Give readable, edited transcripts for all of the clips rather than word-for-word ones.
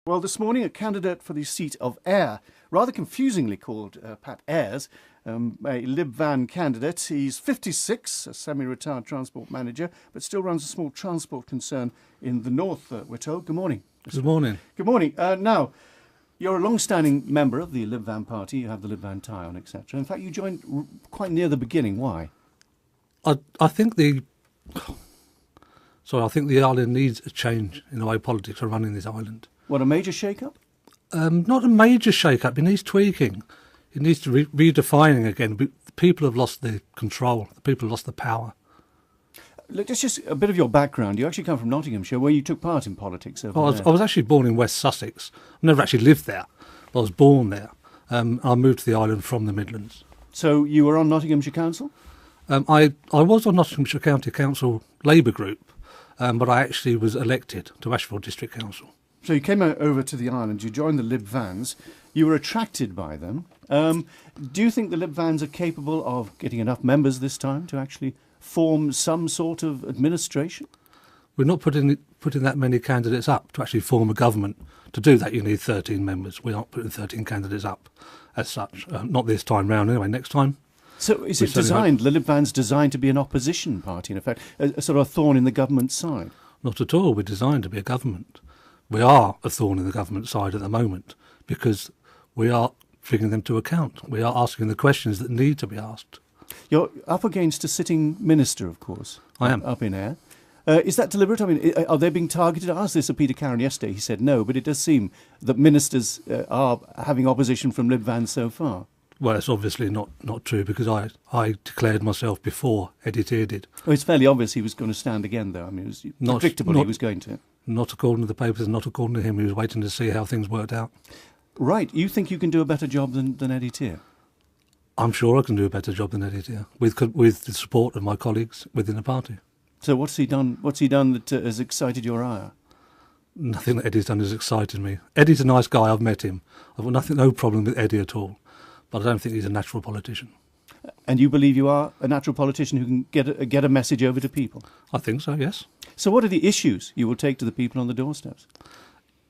Well, this morning, a candidate for the seat of Ayre, rather confusingly called Pat Ayres, a Lib Van candidate. He's 56, a semi-retired transport manager, but still runs a small transport concern in the north, we're told. Good morning. Good morning. Good morning. Now, you're a long-standing member of the Lib Van party. You have the Lib Van tie on, etc. In fact, you joined quite near the beginning. Why? I think the island needs a change in the way politics are running this island. What, a major shake-up? Not a major shake-up. It needs tweaking. It needs redefining again. The people have lost the control. The people have lost the power. Look, just a bit of your background. You actually come from Nottinghamshire, where you took part in politics over there. I was actually born in West Sussex. I've never actually lived there. I was born there. I moved to the island from the Midlands. So you were on Nottinghamshire Council? I was on Nottinghamshire County Council Labour group, but I actually was elected to Ashfield District Council. So you came over to the island, you joined the Lib Vans, you were attracted by them. Do you think the Lib Vans are capable of getting enough members this time to actually form some sort of administration? We're not putting that many candidates up to actually form a government. To do that, you need 13 members. We're not putting 13 candidates up as such. Not this time round, anyway. Next time. So is it designed, the Lib Vans designed to be an opposition party, in effect, a sort of thorn in the government side? Not at all. We're designed to be a government. We are a thorn in the government side at the moment because we are bringing them to account. We are asking the questions that need to be asked. You're up against a sitting minister, of course. I am. Up in Ayre. Is that deliberate? I mean, are they being targeted? I asked this of Peter Carron yesterday. He said no, but it does seem that ministers are having opposition from Lib Vans so far. Well, it's obviously not true because I declared myself before Eddie Tear did. Well, it's fairly obvious he was going to stand again, though. I mean, it was predictable he was going to. Not according to the papers, not according to him. He was waiting to see how things worked out. Right. You think you can do a better job than Eddie Tear? I'm sure I can do a better job than Eddie Tear, with the support of my colleagues within the party. So what's he done? What's he done that has excited your ire? Nothing that Eddie's done has excited me. Eddie's a nice guy. I've met him. I've got no problem with Eddie at all. But I don't think he's a natural politician. And you believe you are a natural politician who can get a message over to people? I think so, yes. So what are the issues you will take to the people on the doorsteps?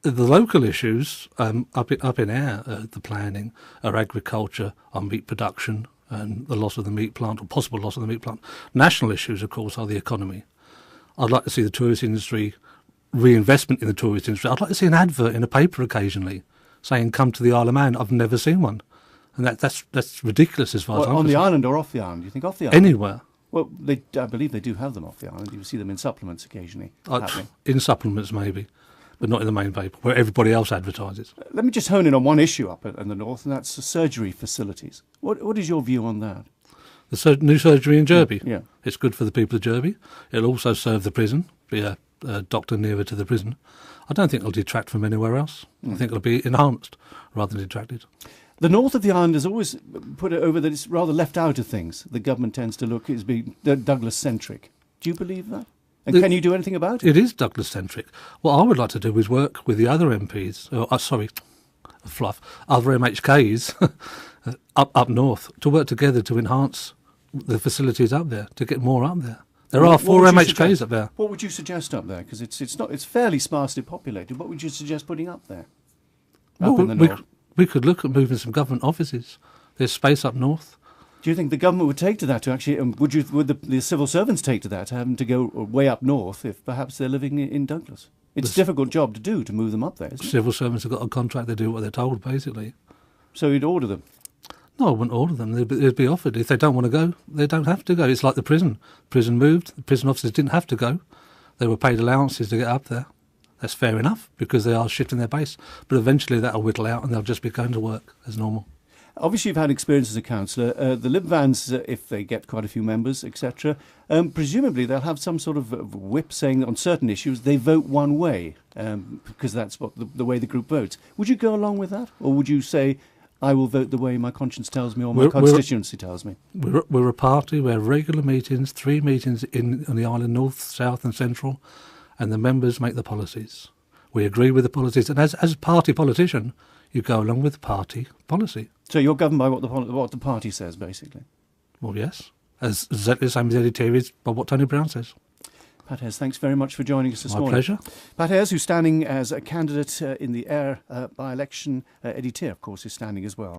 The local issues up in Ayre, the planning, are agriculture, our meat production, and the loss of the meat plant, or possible loss of the meat plant. National issues, of course, are the economy. I'd like to see the tourist industry, reinvestment in the tourist industry. I'd like to see an advert in a paper occasionally saying, come to the Isle of Man. I've never seen one. And that's ridiculous as far as I'm on concerned. the island or off the island? Do you think off the island? Anywhere. Well, I believe they do have them off the island. You see them in supplements occasionally. In supplements, maybe, but not in the main paper, where everybody else advertises. Let me just hone in on one issue up in the north, and that's surgery facilities. What is your view on that? The new surgery in Derby? Yeah. It's good for the people of Derby. It'll also serve the prison, be a doctor nearer to the prison. I don't think it'll detract from anywhere else. I think it'll be enhanced rather than detracted. The north of the island has always put it over that it's rather left out of things. The government tends to look as being Douglas-centric. Do you believe that? And can you do anything about it? It is Douglas-centric. What I would like to do is work with the other MPs, other MHKs up north, to work together to enhance the facilities up there, to get more up there. There are 4 MHKs up there. What would you suggest up there? Because it's fairly sparsely populated. What would you suggest putting up there? In the north? We could look at moving some government offices. There's space up north. Do you think the government would take to that? Would the civil servants take to that, having to go way up north if perhaps they're living in Douglas? It's a difficult job to do, to move them up there, isn't it? Civil servants have got a contract. They do what they're told, basically. So you'd order them? No, I wouldn't order them. They'd be offered. If they don't want to go, they don't have to go. It's like the prison. Prison moved. The prison officers didn't have to go. They were paid allowances to get up there. That's fair enough, because they are shifting their base. But eventually that'll whittle out and they'll just be going to work as normal. Obviously you've had experience as a councillor. The Lib Vans, if they get quite a few members, etc., presumably they'll have some sort of whip saying that on certain issues they vote one way, because that's what the way the group votes. Would you go along with that? Or would you say, I will vote the way my conscience tells me or my constituency tells me? We're a party. We have regular meetings, 3 meetings on the island, north, south and central, and the members make the policies. We agree with the policies, and as a party politician, you go along with party policy. So you're governed by what the party says, basically? Well, yes. As exactly the same as Eddie Tear is by what Tony Brown says. Pat Ayres, thanks very much for joining us this morning. My pleasure. Pat Ayres, who's standing as a candidate in the Ayre by-election. Eddie Tear, of course, is standing as well.